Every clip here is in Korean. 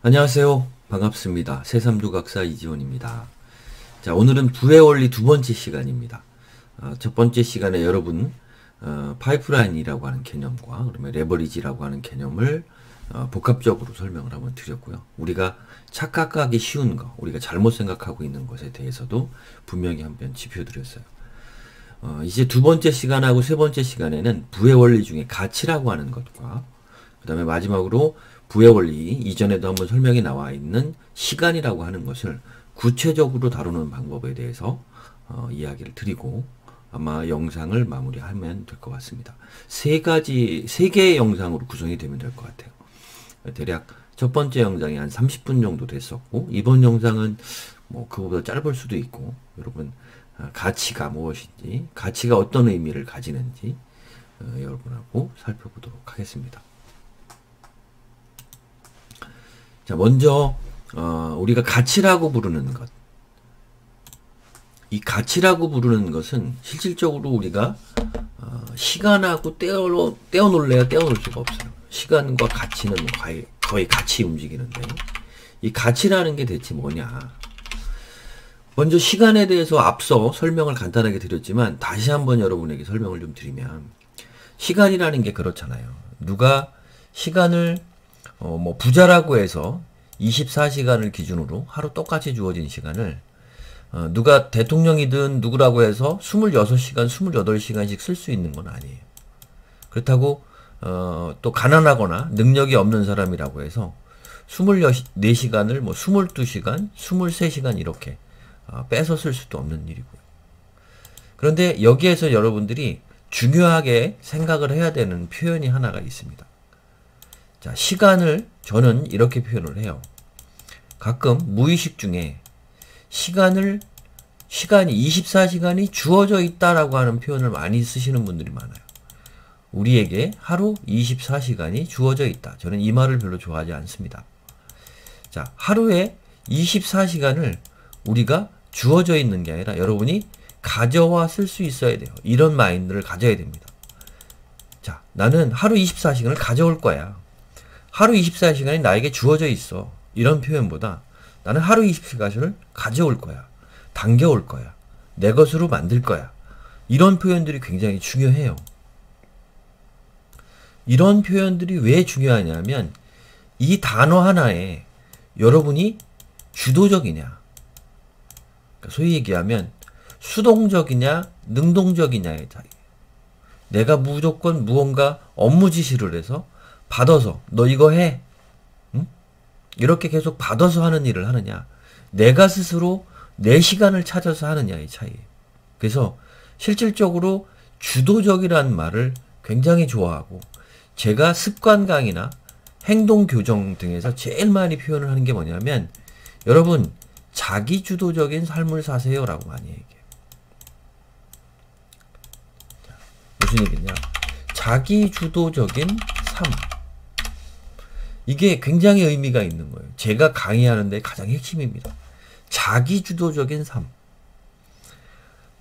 안녕하세요. 반갑습니다. 새삼조각사 이지원입니다. 자, 오늘은 부의 원리 두 번째 시간입니다. 첫 번째 시간에 여러분 파이프라인이라고 하는 개념과 그다음에 레버리지라고 하는 개념을 복합적으로 설명을 한번 드렸고요. 우리가 착각하기 쉬운 거, 우리가 잘못 생각하고 있는 것에 대해서도 분명히 한번 짚어드렸어요. 이제 두 번째 시간하고 세 번째 시간에는 부의 원리 중에 가치라고 하는 것과 그 다음에 마지막으로 부의 원리 이전에도 한번 설명이 나와 있는 시간이라고 하는 것을 구체적으로 다루는 방법에 대해서 이야기를 드리고 아마 영상을 마무리하면 될 것 같습니다. 세 개의 영상으로 구성이 되면 될 것 같아요. 대략 첫 번째 영상이 한 30분 정도 됐었고, 이번 영상은 뭐 그거보다 짧을 수도 있고, 여러분 가치가 무엇인지, 가치가 어떤 의미를 가지는지 여러분하고 살펴보도록 하겠습니다. 자, 먼저 우리가 가치라고 부르는 것, 이 가치라고 부르는 것은 실질적으로 우리가 시간하고 떼어놓을래야 떼어놓을 수가 없어요. 시간과 가치는 거의 같이 움직이는데, 이 가치라는 게 대체 뭐냐. 먼저 시간에 대해서 앞서 설명을 간단하게 드렸지만 다시 한번 여러분에게 설명을 좀 드리면, 시간이라는 게 그렇잖아요. 누가 시간을 부자라고 해서 24시간을 기준으로 하루 똑같이 주어진 시간을 누가 대통령이든 누구라고 해서 26시간, 28시간씩 쓸 수 있는 건 아니에요. 그렇다고 또 가난하거나 능력이 없는 사람이라고 해서 24시간을 22시간, 23시간 이렇게 빼서 쓸 수도 없는 일이고요. 그런데 여기에서 여러분들이 중요하게 생각을 해야 되는 표현이 하나가 있습니다. 자, 시간을 저는 이렇게 표현을 해요. 가끔 무의식 중에 시간이 24시간이 주어져 있다라고 하는 표현을 많이 쓰시는 분들이 많아요. 우리에게 하루 24시간이 주어져 있다. 저는 이 말을 별로 좋아하지 않습니다. 자, 하루에 24시간을 우리가 주어져 있는 게 아니라 여러분이 가져와 쓸 수 있어야 돼요. 이런 마인드를 가져야 됩니다. 자, 나는 하루 24시간을 가져올 거야. 하루 24시간이 나에게 주어져 있어. 이런 표현보다 나는 하루 24시간을 가져올 거야. 당겨올 거야. 내 것으로 만들 거야. 이런 표현들이 굉장히 중요해요. 이런 표현들이 왜 중요하냐면 이 단어 하나에 여러분이 주도적이냐, 그러니까 소위 얘기하면 수동적이냐 능동적이냐의 차이. 내가 무조건 무언가 업무 지시를 해서 받아서 너 이거 해, 응? 이렇게 계속 받아서 하는 일을 하느냐, 내가 스스로 내 시간을 찾아서 하느냐의 차이예요. 그래서 실질적으로 주도적이라는 말을 굉장히 좋아하고, 제가 습관 강의나 행동 교정 등에서 제일 많이 표현을 하는 게 뭐냐면, 여러분 자기 주도적인 삶을 사세요라고 많이 얘기해요. 자, 무슨 얘기냐? 자기 주도적인 삶. 이게 굉장히 의미가 있는 거예요. 제가 강의하는 데 가장 핵심입니다. 자기 주도적인 삶.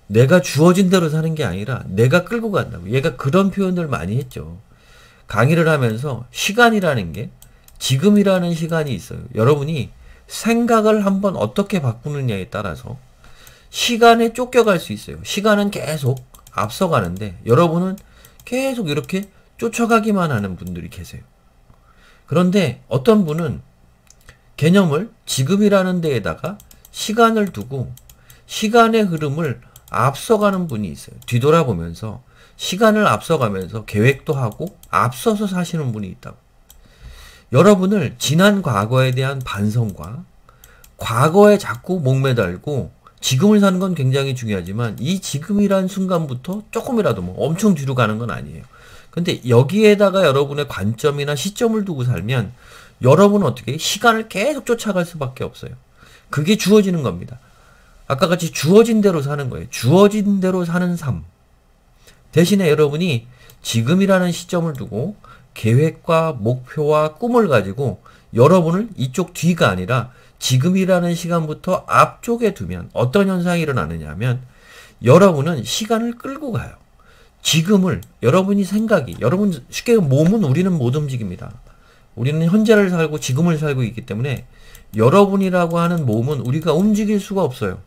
내가 주어진 대로 사는 게 아니라 내가 끌고 간다고. 얘가 그런 표현을 많이 했죠. 강의를 하면서 시간이라는 게, 지금이라는 시간이 있어요. 여러분이 생각을 한번 어떻게 바꾸느냐에 따라서 시간에 쫓겨갈 수 있어요. 시간은 계속 앞서가는데 여러분은 계속 이렇게 쫓아가기만 하는 분들이 계세요. 그런데 어떤 분은 개념을 지금이라는 데에다가 시간을 두고 시간의 흐름을 앞서가는 분이 있어요. 뒤돌아보면서 시간을 앞서가면서 계획도 하고 앞서서 사시는 분이 있다고. 여러분을 지난 과거에 대한 반성과 과거에 자꾸 목매달고 지금을 사는 건 굉장히 중요하지만 이 지금이란 순간부터 조금이라도 엄청 뒤로 가는 건 아니에요. 근데 여기에다가 여러분의 관점이나 시점을 두고 살면 여러분은 어떻게 시간을 계속 쫓아갈 수밖에 없어요. 그게 주어지는 겁니다. 아까 같이 주어진 대로 사는 거예요. 주어진 대로 사는 삶. 대신에 여러분이 지금이라는 시점을 두고 계획과 목표와 꿈을 가지고 여러분을 이쪽 뒤가 아니라 지금이라는 시간부터 앞쪽에 두면 어떤 현상이 일어나느냐 하면, 여러분은 시간을 끌고 가요. 지금을 여러분이 생각이, 여러분 쉽게 몸은 우리는 못 움직입니다. 우리는 현재를 살고 지금을 살고 있기 때문에 여러분이라고 하는 몸은 우리가 움직일 수가 없어요.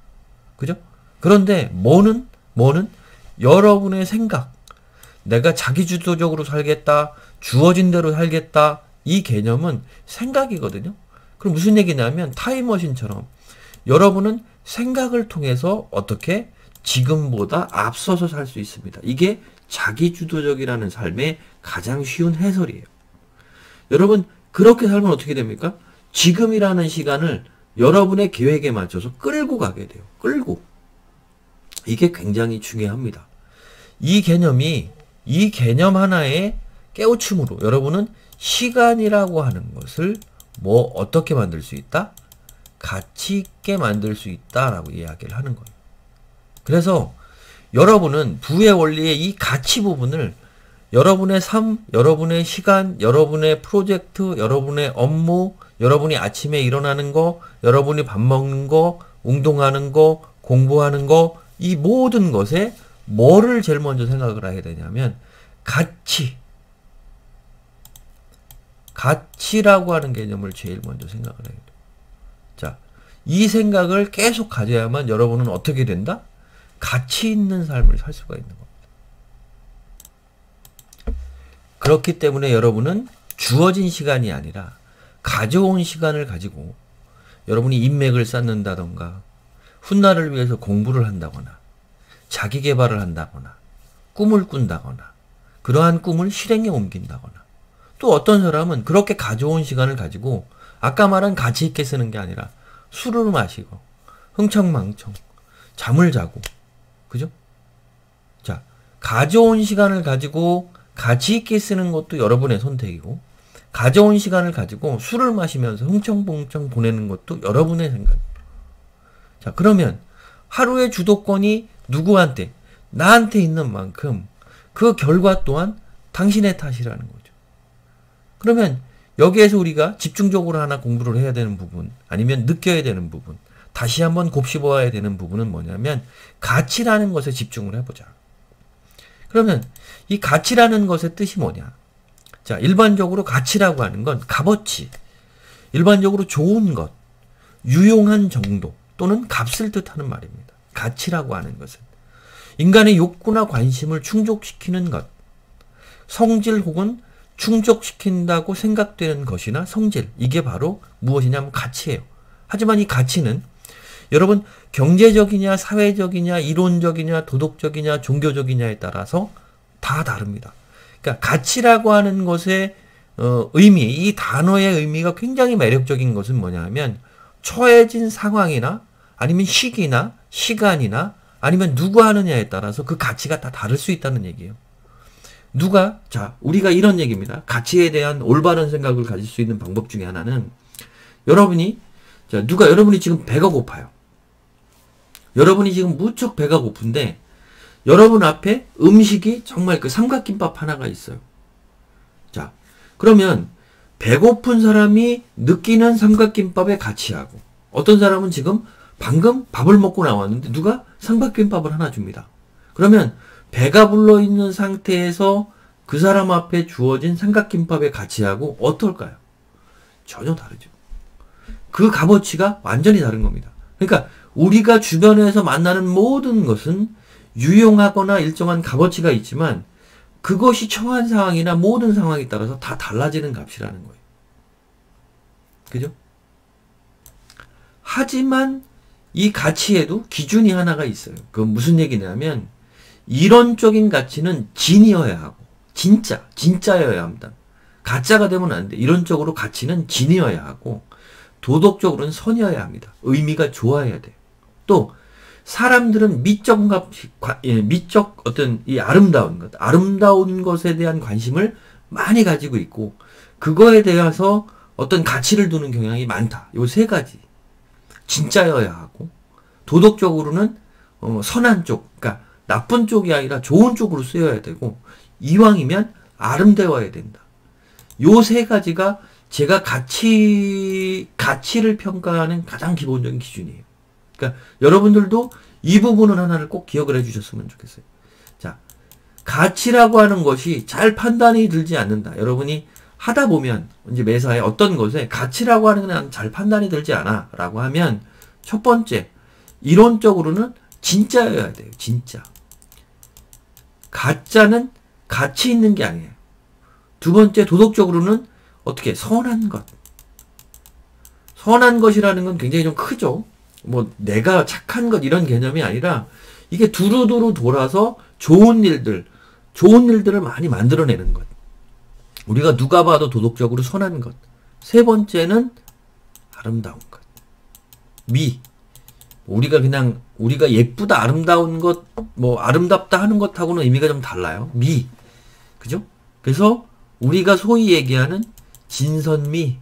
그죠? 그런데 뭐는 여러분의 생각, 내가 자기주도적으로 살겠다, 주어진 대로 살겠다, 이 개념은 생각이거든요. 그럼 무슨 얘기냐면 타임머신처럼 여러분은 생각을 통해서 어떻게 지금보다 앞서서 살 수 있습니다. 이게 자기주도적이라는 삶의 가장 쉬운 해설이에요. 여러분 그렇게 살면 어떻게 됩니까? 지금이라는 시간을 여러분의 계획에 맞춰서 끌고 가게 돼요. 끌고. 이게 굉장히 중요합니다. 이 개념 하나의 깨우침으로 여러분은 시간이라고 하는 것을 어떻게 만들 수 있다? 가치 있게 만들 수 있다라고 이야기를 하는 거예요. 그래서 여러분은 부의 원리의 이 가치 부분을 여러분의 삶, 여러분의 시간, 여러분의 프로젝트, 여러분의 업무, 여러분이 아침에 일어나는 거, 여러분이 밥 먹는 거, 운동하는 거, 공부하는 거, 이 모든 것에 뭐를 제일 먼저 생각을 해야 되냐면 가치라고 하는 개념을 제일 먼저 생각을 해야 돼요. 자, 이 생각을 계속 가져야만 여러분은 어떻게 된다? 가치 있는 삶을 살 수가 있는 겁니다. 그렇기 때문에 여러분은 주어진 시간이 아니라 가져온 시간을 가지고 여러분이 인맥을 쌓는다던가 훗날을 위해서 공부를 한다거나 자기 개발을 한다거나 꿈을 꾼다거나 그러한 꿈을 실행에 옮긴다거나 또 어떤 사람은 그렇게 가져온 시간을 가지고 아까 말한 가치 있게 쓰는 게 아니라 술을 마시고 흥청망청 잠을 자고 그죠? 자, 가져온 시간을 가지고 가치 있게 쓰는 것도 여러분의 선택이고 가져온 시간을 가지고 술을 마시면서 흥청망청 보내는 것도 여러분의 생각입니다. 자, 그러면 하루의 주도권이 누구한테? 나한테 있는 만큼 그 결과 또한 당신의 탓이라는 거죠. 그러면 여기에서 우리가 집중적으로 하나 공부를 해야 되는 부분, 아니면 느껴야 되는 부분, 다시 한번 곱씹어야 되는 부분은 뭐냐면 가치라는 것에 집중을 해보자. 그러면 이 가치라는 것의 뜻이 뭐냐? 자, 일반적으로 가치라고 하는 건 값어치, 일반적으로 좋은 것, 유용한 정도 또는 값을 뜻하는 말입니다. 가치라고 하는 것은 인간의 욕구나 관심을 충족시키는 것, 성질 혹은 충족시킨다고 생각되는 것이나 성질, 이게 바로 무엇이냐면 가치예요. 하지만 이 가치는 여러분 경제적이냐 사회적이냐 이론적이냐 도덕적이냐 종교적이냐에 따라서 다 다릅니다. 그러니까 가치라고 하는 것의 의미, 이 단어의 의미가 굉장히 매력적인 것은 뭐냐면 처해진 상황이나 아니면 시기나 시간이나 아니면 누가 하느냐에 따라서 그 가치가 다 다를 수 있다는 얘기예요. 자, 우리가 이런 얘기입니다. 가치에 대한 올바른 생각을 가질 수 있는 방법 중에 하나는 여러분이 지금 배가 고파요. 여러분이 지금 무척 배가 고픈데 여러분 앞에 음식이 정말 그 삼각김밥 하나가 있어요. 자, 그러면 배고픈 사람이 느끼는 삼각김밥의 가치하고 어떤 사람은 지금 방금 밥을 먹고 나왔는데 누가 삼각김밥을 하나 줍니다. 그러면 배가 불러 있는 상태에서 그 사람 앞에 주어진 삼각김밥의 가치하고 어떨까요? 전혀 다르죠. 그 값어치가 완전히 다른 겁니다. 그러니까 우리가 주변에서 만나는 모든 것은 유용하거나 일정한 값어치가 있지만 그것이 처한 상황이나 모든 상황에 따라서 다 달라지는 값이라는 거예요. 그죠? 하지만 이 가치에도 기준이 하나가 있어요. 그건 무슨 얘기냐면 이론적인 가치는 진이어야 하고 진짜여야 합니다. 가짜가 되면 안 돼. 이론적으로 가치는 진이어야 하고 도덕적으로는 선이어야 합니다. 의미가 좋아야 돼요. 또 사람들은 미적 어떤 이 아름다운 것에 대한 관심을 많이 가지고 있고 그거에 대해서 어떤 가치를 두는 경향이 많다. 요 세 가지. 진짜여야 하고 도덕적으로는 선한 쪽, 그러니까 나쁜 쪽이 아니라 좋은 쪽으로 쓰여야 되고 이왕이면 아름다워야 된다. 요 세 가지가 제가 가치를 평가하는 가장 기본적인 기준이에요. 그러니까 여러분들도 이 부분은 하나를 꼭 기억을 해주셨으면 좋겠어요. 자, 가치라고 하는 것이 잘 판단이 들지 않는다. 여러분이 하다 보면 이제 매사에 어떤 것에 가치라고 하는 건 잘 판단이 들지 않아 라고 하면 첫 번째, 이론적으로는 진짜여야 돼요. 진짜. 가짜는 가치 있는 게 아니에요. 두 번째, 도덕적으로는 어떻게 선한 것. 선한 것이라는 건 굉장히 좀 크죠. 뭐 내가 착한 것 이런 개념이 아니라 이게 두루두루 돌아서 좋은 일들을 많이 만들어내는 것. 우리가 누가 봐도 도덕적으로 선한 것. 세 번째는 아름다운 것. 미. 우리가 예쁘다, 아름다운 것, 뭐 아름답다 하는 것하고는 의미가 좀 달라요. 미. 그죠? 그래서 우리가 소위 얘기하는 진선미,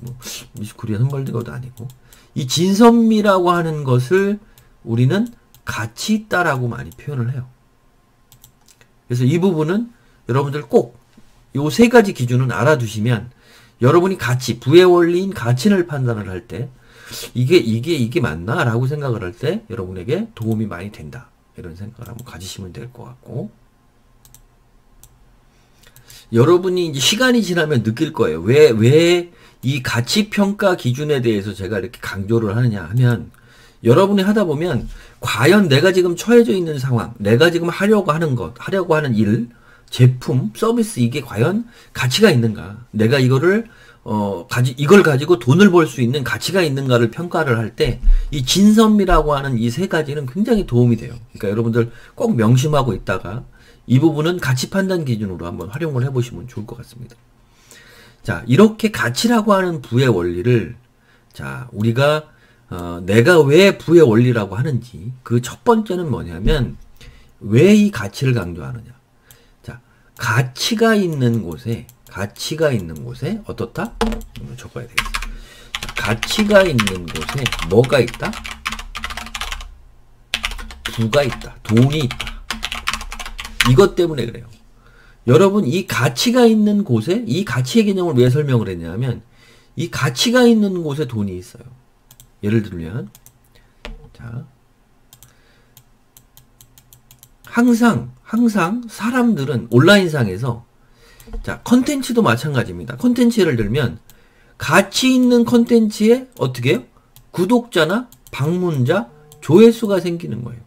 뭐 미스 코리아 선발대가도 아니고, 이 진선미라고 하는 것을 우리는 가치 있다라고 많이 표현을 해요. 그래서 이 부분은 여러분들 꼭 요 세 가지 기준은 알아두시면 여러분이 가치, 부의 원리인 가치를 판단을 할 때 이게 맞나? 라고 생각을 할 때 여러분에게 도움이 많이 된다. 이런 생각을 한번 가지시면 될 것 같고, 여러분이 이제 시간이 지나면 느낄 거예요. 왜 이 가치 평가 기준에 대해서 제가 이렇게 강조를 하느냐 하면, 여러분이 하다 보면 과연 내가 지금 처해져 있는 상황, 내가 지금 하려고 하는 것, 하려고 하는 일, 제품, 서비스, 이게 과연 가치가 있는가? 내가 이걸 가지고 돈을 벌 수 있는 가치가 있는가를 평가를 할 때, 이 진선미라고 하는 이 세 가지는 굉장히 도움이 돼요. 그러니까 여러분들 꼭 명심하고 있다가 이 부분은 가치 판단 기준으로 한번 활용을 해보시면 좋을 것 같습니다. 자, 이렇게 가치라고 하는 부의 원리를, 자, 우리가 내가 왜 부의 원리라고 하는지, 그 첫 번째는 뭐냐면, 왜 이 가치를 강조하느냐. 자, 가치가 있는 곳에 어떻다? 적어야 되겠다. 가치가 있는 곳에 뭐가 있다? 부가 있다. 돈이 있다. 이것 때문에 그래요. 여러분, 이 가치가 있는 곳에, 이 가치의 개념을 왜 설명을 했냐면, 이 가치가 있는 곳에 돈이 있어요. 예를 들면, 자, 항상 사람들은 온라인상에서, 자, 컨텐츠도 마찬가지입니다. 컨텐츠 예를 들면, 가치 있는 컨텐츠에 어떻게 해요? 구독자나 방문자, 조회수가 생기는 거예요.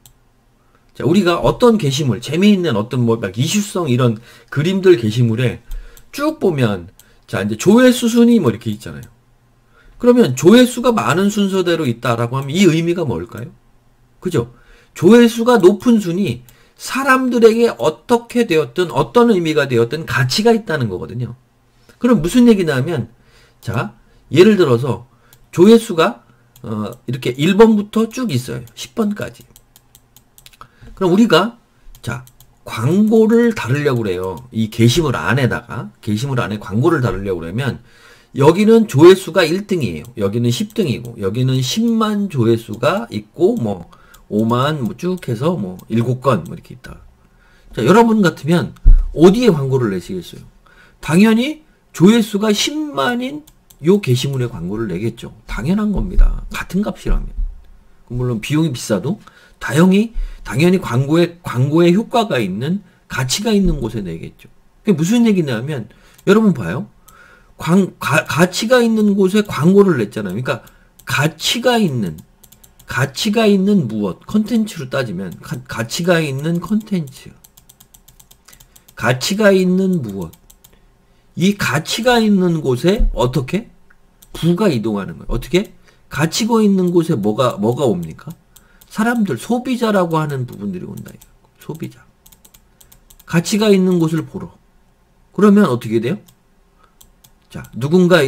자, 우리가 어떤 게시물, 재미있는 어떤 막 이슈성 이런 그림들 게시물에 쭉 보면, 자, 이제 조회수 순위 뭐 이렇게 있잖아요. 그러면 조회수가 많은 순서대로 있다라고 하면 이 의미가 뭘까요? 그죠? 조회수가 높은 순위, 사람들에게 어떻게 되었든 어떤 의미가 되었든 가치가 있다는 거거든요. 그럼 무슨 얘기냐 하면, 자, 예를 들어서 조회수가 이렇게 1번부터 쭉 있어요. 10번까지. 그럼 우리가, 자, 광고를 다루려고 그래요. 이 게시물 안에 광고를 다루려고 그러면, 여기는 조회수가 1등이에요. 여기는 10등이고, 여기는 10만 조회수가 있고, 뭐, 5만, 뭐 쭉 해서, 뭐, 7건, 뭐, 이렇게 있다. 자, 여러분 같으면, 어디에 광고를 내시겠어요? 당연히, 조회수가 10만인 요 게시물에 광고를 내겠죠. 당연한 겁니다. 같은 값이라면. 물론, 비용이 비싸도, 당연히 광고에 효과가 있는, 가치가 있는 곳에 내겠죠. 그게 무슨 얘기냐면, 여러분 봐요. 가치가 있는 곳에 광고를 냈잖아요. 그러니까, 가치가 있는 무엇, 컨텐츠로 따지면, 가치가 있는 컨텐츠. 가치가 있는 무엇. 이 가치가 있는 곳에 어떻게? 부가 이동하는 거예요. 어떻게? 가치가 있는 곳에 뭐가 옵니까? 사람들, 소비자라고 하는 부분들이 온다. 소비자. 가치가 있는 곳을 보러. 그러면 어떻게 돼요? 자, 누군가,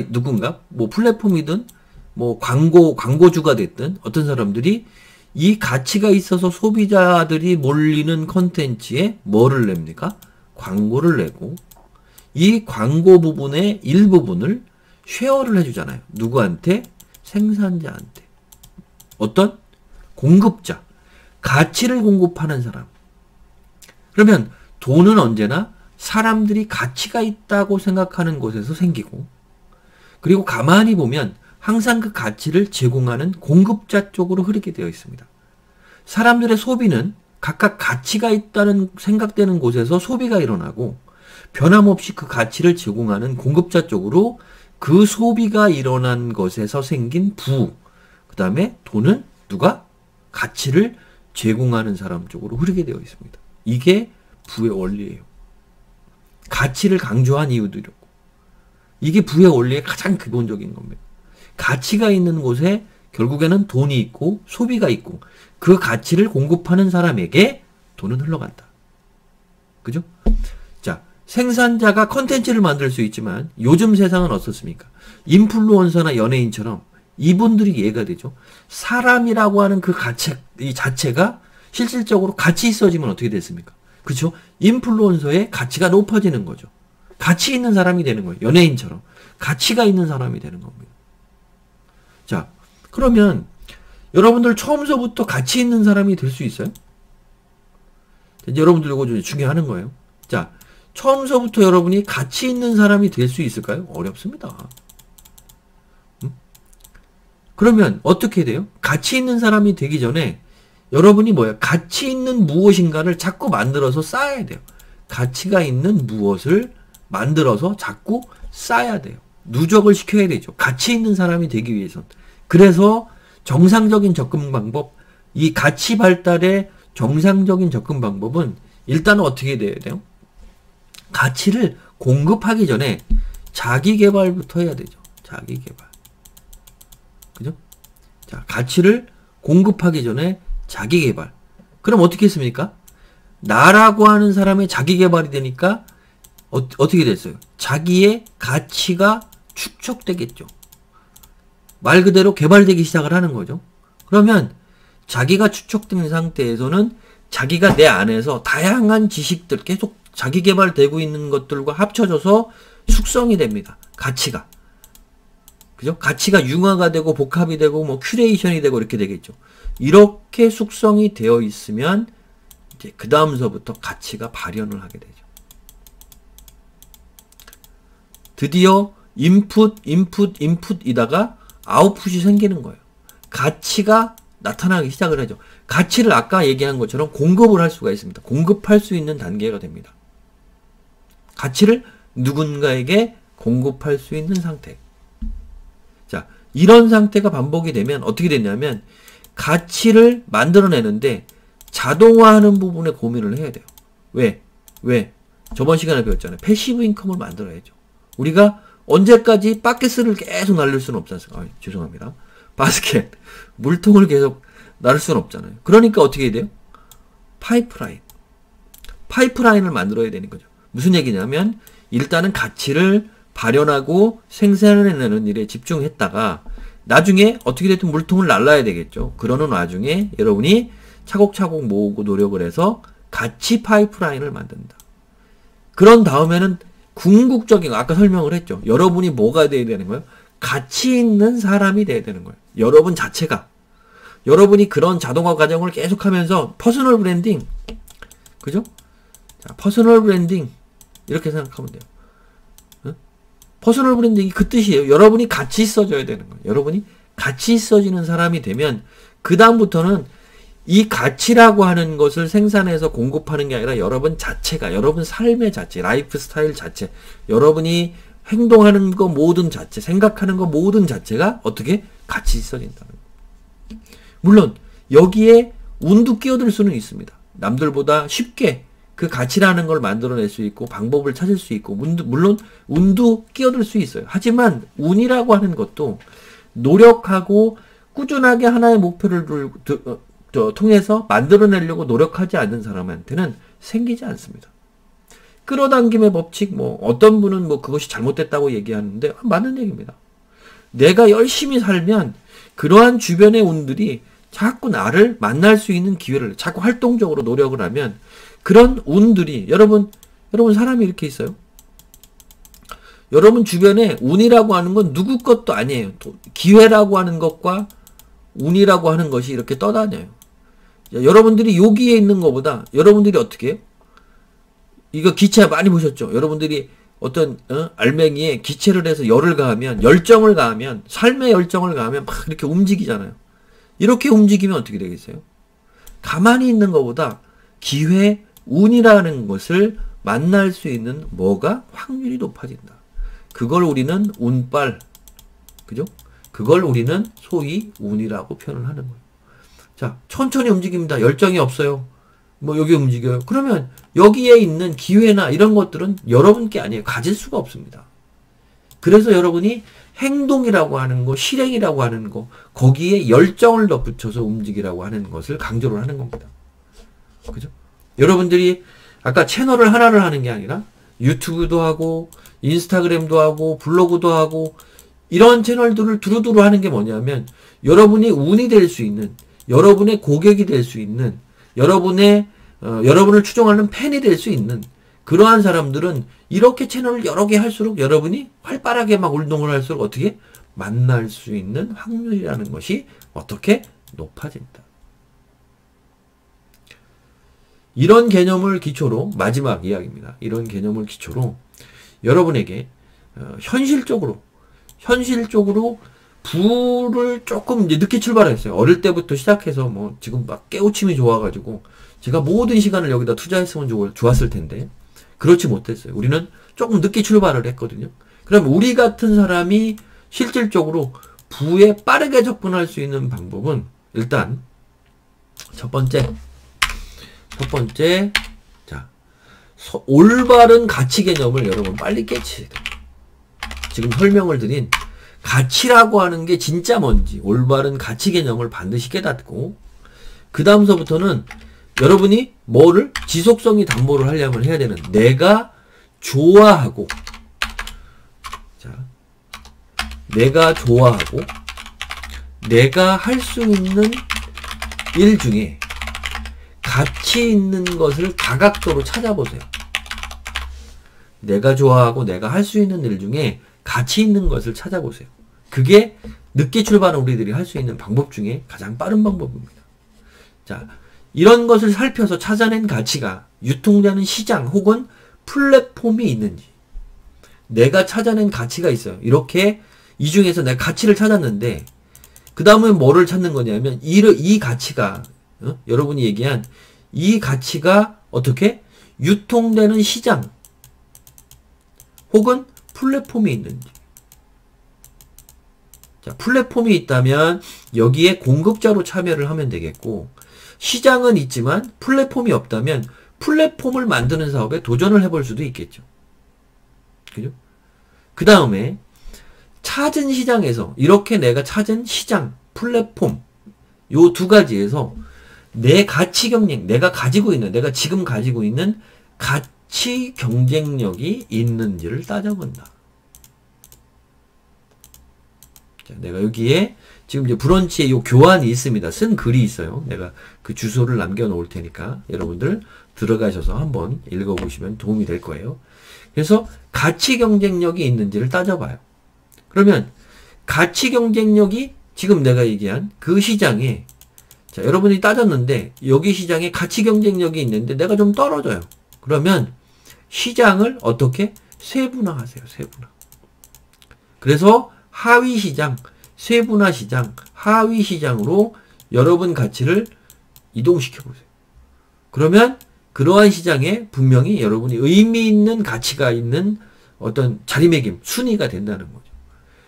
뭐 플랫폼이든, 뭐 광고주가 됐든, 어떤 사람들이 이 가치가 있어서 소비자들이 몰리는 컨텐츠에 뭐를 냅니까? 광고를 내고, 이 광고 부분의 일부분을 쉐어를 해주잖아요. 누구한테? 생산자한테. 어떤? 공급자. 가치를 공급하는 사람. 그러면 돈은 언제나 사람들이 가치가 있다고 생각하는 곳에서 생기고, 그리고 가만히 보면 항상 그 가치를 제공하는 공급자 쪽으로 흐르게 되어 있습니다. 사람들의 소비는 각각 가치가 있다는 생각되는 곳에서 소비가 일어나고, 변함없이 그 가치를 제공하는 공급자 쪽으로 그 소비가 일어난 것에서 생긴 부, 그 다음에 돈은 누가? 가치를 제공하는 사람 쪽으로 흐르게 되어 있습니다. 이게 부의 원리예요. 가치를 강조한 이유도 이렇고. 이게 부의 원리의 가장 기본적인 겁니다. 가치가 있는 곳에 결국에는 돈이 있고 소비가 있고 그 가치를 공급하는 사람에게 돈은 흘러간다. 그죠? 자, 생산자가 컨텐츠를 만들 수 있지만 요즘 세상은 어떻습니까? 인플루언서나 연예인처럼 이분들이 이해가 되죠. 사람이라고 하는 그 가치, 이 자체가 실질적으로 가치 있어지면 어떻게 됐습니까? 그렇죠? 인플루언서의 가치가 높아지는 거죠. 가치 있는 사람이 되는 거예요. 연예인처럼. 가치가 있는 사람이 되는 겁니다. 자, 그러면 여러분들 처음서부터 가치 있는 사람이 될 수 있어요? 이제 여러분들 이거 좀 중요하는 거예요. 자, 처음서부터 여러분이 가치 있는 사람이 될 수 있을까요? 어렵습니다. 그러면 어떻게 돼요? 가치 있는 사람이 되기 전에 여러분이 뭐예요? 가치 있는 무엇인가를 자꾸 만들어서 쌓아야 돼요. 가치가 있는 무엇을 만들어서 자꾸 쌓아야 돼요. 누적을 시켜야 되죠. 가치 있는 사람이 되기 위해선. 그래서 정상적인 접근 방법, 이 가치 발달의 정상적인 접근 방법은 일단 어떻게 돼야 돼요? 가치를 공급하기 전에 자기 개발부터 해야 되죠. 자기 개발. 그죠? 자, 가치를 공급하기 전에 자기 개발. 그럼 어떻게 했습니까? 나라고 하는 사람의 자기 개발이 되니까 어떻게 됐어요? 자기의 가치가 축적되겠죠. 말 그대로 개발되기 시작을 하는 거죠. 그러면 자기가 축적된 상태에서는 자기가 내 안에서 다양한 지식들 계속 자기 개발되고 있는 것들과 합쳐져서 숙성이 됩니다. 가치가. 그죠? 가치가 융화가 되고 복합이 되고 뭐 큐레이션이 되고 이렇게 되겠죠. 이렇게 숙성이 되어 있으면 이제 그 다음서부터 가치가 발현을 하게 되죠. 드디어 인풋이다가 아웃풋이 생기는 거예요. 가치가 나타나기 시작을 하죠. 가치를 아까 얘기한 것처럼 공급을 할 수가 있습니다. 공급할 수 있는 단계가 됩니다. 가치를 누군가에게 공급할 수 있는 상태. 자, 이런 상태가 반복이 되면 어떻게 되냐면 가치를 만들어내는데 자동화하는 부분에 고민을 해야 돼요. 왜? 저번 시간에 배웠잖아요. 패시브 인컴을 만들어야죠. 우리가 언제까지 바켓을 계속 날릴 수는 없지 않습니까? 죄송합니다. 바스켓, 물통을 계속 나를 수는 없잖아요. 그러니까 어떻게 해야 돼요? 파이프라인을 만들어야 되는 거죠. 무슨 얘기냐면 일단은 가치를 발현하고 생산해내는 일에 집중했다가 나중에 어떻게 됐든 물통을 날라야 되겠죠. 그러는 와중에 여러분이 차곡차곡 모으고 노력을 해서 가치 파이프라인을 만든다. 그런 다음에는 궁극적인, 아까 설명을 했죠. 여러분이 뭐가 돼야 되는 거예요? 가치 있는 사람이 돼야 되는 거예요. 여러분 자체가. 여러분이 그런 자동화 과정을 계속하면서 퍼스널 브랜딩, 그죠? 자, 퍼스널 브랜딩 이렇게 생각하면 돼요. 응? 퍼스널 브랜딩이 그 뜻이에요. 여러분이 가치 있어져야 되는 거예요. 여러분이 가치 있어지는 사람이 되면 그 다음부터는 이 가치라고 하는 것을 생산해서 공급하는 게 아니라 여러분 자체가, 여러분 삶의 자체, 라이프 스타일 자체, 여러분이 행동하는 거 모든 자체, 생각하는 거 모든 자체가 어떻게 가치 있어진다는 거예요. 물론 여기에 운도 끼어들 수는 있습니다. 남들보다 쉽게 그 가치라는 걸 만들어낼 수 있고 방법을 찾을 수 있고 물론 운도 끼어들 수 있어요. 하지만 운이라고 하는 것도 노력하고 꾸준하게 하나의 목표를 통해서 만들어내려고 노력하지 않는 사람한테는 생기지 않습니다. 끌어당김의 법칙, 어떤 분은 그것이 잘못됐다고 얘기하는데, 맞는 얘기입니다. 내가 열심히 살면, 그러한 주변의 운들이 자꾸 나를 만날 수 있는 기회를, 자꾸 활동적으로 노력을 하면, 그런 운들이, 여러분 사람이 이렇게 있어요. 여러분 주변에 운이라고 하는 건 누구 것도 아니에요. 기회라고 하는 것과 운이라고 하는 것이 이렇게 떠다녀요. 여러분들이 여기에 있는 것보다 여러분들이 어떻게 해요? 이거 기체 많이 보셨죠? 여러분들이 어떤 알맹이에 기체를 해서 열을 가하면, 열정을 가하면, 삶의 열정을 가하면 막 이렇게 움직이잖아요. 이렇게 움직이면 어떻게 되겠어요? 가만히 있는 것보다 기회, 운이라는 것을 만날 수 있는 뭐가 확률이 높아진다. 그걸 우리는 운빨, 그죠? 그걸 우리는 소위 운이라고 표현을 하는 거예요. 자, 천천히 움직입니다. 열정이 없어요. 뭐 여기 움직여요. 그러면 여기에 있는 기회나 이런 것들은 여러분께 아니에요. 가질 수가 없습니다. 그래서 여러분이 행동이라고 하는 거, 실행이라고 하는 거, 거기에 열정을 덧붙여서 움직이라고 하는 것을 강조를 하는 겁니다. 그죠? 여러분들이 아까 채널을 하나를 하는 게 아니라 유튜브도 하고 인스타그램도 하고 블로그도 하고 이런 채널들을 두루두루 하는 게 뭐냐면 여러분이 운이 될 수 있는, 여러분의 고객이 될 수 있는, 여러분을 추종하는 팬이 될 수 있는 그러한 사람들은 이렇게 채널을 여러 개 할수록 여러분이 활발하게 막 운동을 할수록 어떻게 만날 수 있는 확률이라는 것이 어떻게 높아진다. 이런 개념을 기초로 마지막 이야기입니다. 이런 개념을 기초로 여러분에게 현실적으로 부를 조금 이제 늦게 출발했어요. 어릴 때부터 시작해서 뭐 지금 막 깨우침이 좋아가지고 제가 모든 시간을 여기다 투자했으면 좋았을 텐데 그렇지 못했어요. 우리는 조금 늦게 출발을 했거든요. 그럼 우리 같은 사람이 실질적으로 부에 빠르게 접근할 수 있는 방법은 일단 첫 번째 자 올바른 가치 개념을 여러분 빨리 깨치셔야 돼요. 지금 설명을 드린 가치라고 하는 게 진짜 뭔지 올바른 가치 개념을 반드시 깨닫고 그 다음서부터는 여러분이 뭐를 지속성이 담보를 하려면 해야 되는 내가 좋아하고 내가 할 수 있는 일 중에 가치 있는 것을 다각도로 찾아보세요. 내가 좋아하고 내가 할 수 있는 일 중에 가치 있는 것을 찾아보세요. 그게 늦게 출발한 우리들이 할 수 있는 방법 중에 가장 빠른 방법입니다. 자, 이런 것을 살펴서 찾아낸 가치가 유통되는 시장 혹은 플랫폼이 있는지 내가 찾아낸 가치가 있어요. 이렇게 이 중에서 내가 가치를 찾았는데 그 다음에 뭐를 찾는 거냐면 이 가치가 여러분이 얘기한 이 가치가 어떻게 유통되는 시장 혹은 플랫폼이 있는지. 자, 플랫폼이 있다면 여기에 공급자로 참여를 하면 되겠고 시장은 있지만 플랫폼이 없다면 플랫폼을 만드는 사업에 도전을 해볼 수도 있겠죠. 그죠? 그 다음에 찾은 시장에서 이렇게 내가 찾은 시장, 플랫폼 요 두 가지에서 내 가치 경쟁, 내가 지금 가지고 있는 가치 경쟁력이 있는지를 따져본다. 자, 내가 여기에 지금 이제 브런치에 요 교환이 있습니다. 쓴 글이 있어요. 내가 그 주소를 남겨 놓을 테니까 여러분들 들어가셔서 한번 읽어보시면 도움이 될 거예요. 그래서 가치 경쟁력이 있는지를 따져봐요. 그러면 가치 경쟁력이 지금 내가 얘기한 그 시장에 자, 여러분이 따졌는데 여기 시장에 가치 경쟁력이 있는데 내가 좀 떨어져요. 그러면 시장을 어떻게 세분화하세요. 세분화. 그래서 하위 시장, 세분화 시장, 하위 시장으로 여러분 가치를 이동시켜 보세요. 그러면 그러한 시장에 분명히 여러분이 의미 있는 가치가 있는 어떤 자리매김, 순위가 된다는 거죠.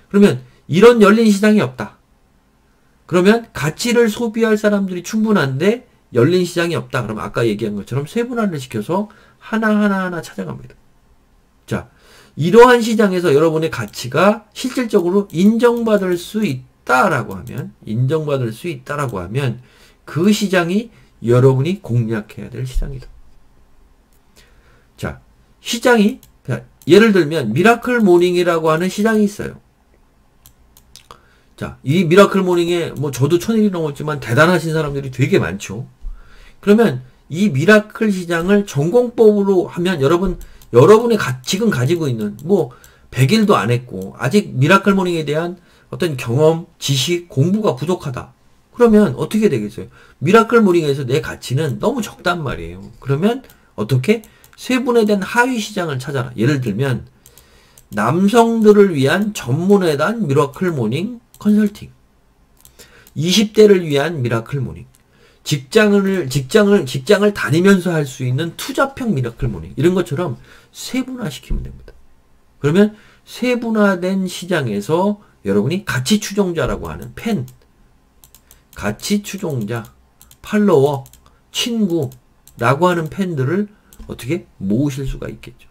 그러면 이런 열린 시장이 없다. 그러면 가치를 소비할 사람들이 충분한데 열린 시장이 없다. 그럼 아까 얘기한 것처럼 세분화를 시켜서 하나하나 찾아갑니다. 자, 이러한 시장에서 여러분의 가치가 실질적으로 인정받을 수 있다라고 하면 그 시장이 여러분이 공략해야 될 시장이다. 자, 시장이 예를 들면 미라클 모닝이라고 하는 시장이 있어요. 자, 이 미라클 모닝에 뭐 저도 1000일이 넘었지만 대단하신 사람들이 되게 많죠. 그러면 이 미라클 시장을 전공법으로 하면 여러분의 지금 가지고 있는 뭐 100일도 안 했고 아직 미라클 모닝에 대한 어떤 경험, 지식, 공부가 부족하다. 그러면 어떻게 되겠어요? 미라클 모닝에서 내 가치는 너무 적단 말이에요. 그러면 어떻게? 세분화된 하위 시장을 찾아라. 예를 들면 남성들을 위한 전문에 대한 미라클 모닝 컨설팅, 20대를 위한 미라클 모닝, 직장을 다니면서 할 수 있는 투잡형 미라클 모닝. 이런 것처럼 세분화시키면 됩니다. 그러면 세분화된 시장에서 여러분이 가치 추종자라고 하는 팬, 가치 추종자, 팔로워, 친구라고 하는 팬들을 어떻게 모으실 수가 있겠죠.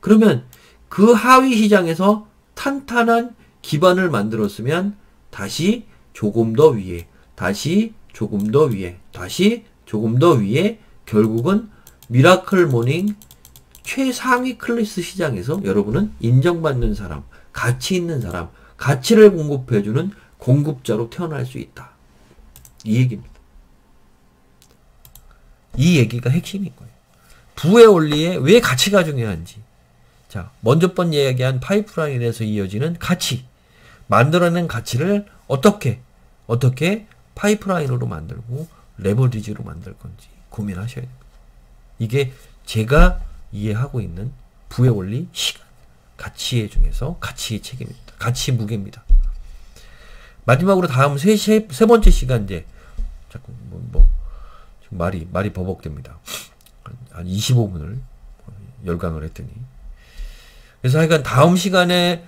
그러면 그 하위 시장에서 탄탄한 기반을 만들었으면 다시 조금 더 위에, 다시 조금 더 위에, 다시 조금 더 위에, 결국은 미라클 모닝 최상위 클래스 시장에서 여러분은 인정받는 사람, 가치 있는 사람, 가치를 공급해주는 공급자로 태어날 수 있다. 이 얘기입니다. 이 얘기가 핵심인 거예요. 부의 원리에 왜 가치가 중요한지. 자, 먼저 번 이야기한 파이프라인에서 이어지는 가치. 만들어낸 가치를 어떻게 파이프라인으로 만들고 레버리지로 만들 건지 고민하셔야 됩니다. 이게 제가 이해하고 있는 부의 원리, 시간, 가치의 중에서 가치의 책임입니다. 가치 무게입니다. 마지막으로 다음 세 번째 시간제. 자꾸 지금 말이 버벅됩니다. 한 25분을 열강을 했더니. 그래서 하여간 다음 시간에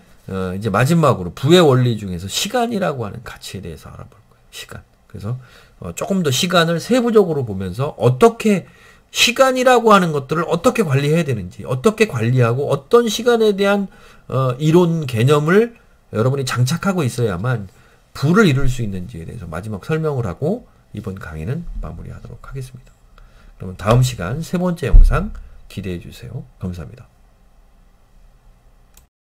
이제 마지막으로 부의 원리 중에서 시간이라고 하는 가치에 대해서 알아볼 거예요. 시간. 그래서 조금 더 시간을 세부적으로 보면서 어떻게 시간이라고 하는 것들을 어떻게 관리해야 되는지, 어떻게 관리하고 어떤 시간에 대한 이론 개념을 여러분이 장착하고 있어야만 부를 이룰 수 있는지에 대해서 마지막 설명을 하고 이번 강의는 마무리하도록 하겠습니다. 그러면 다음 시간 세 번째 영상 기대해 주세요. 감사합니다.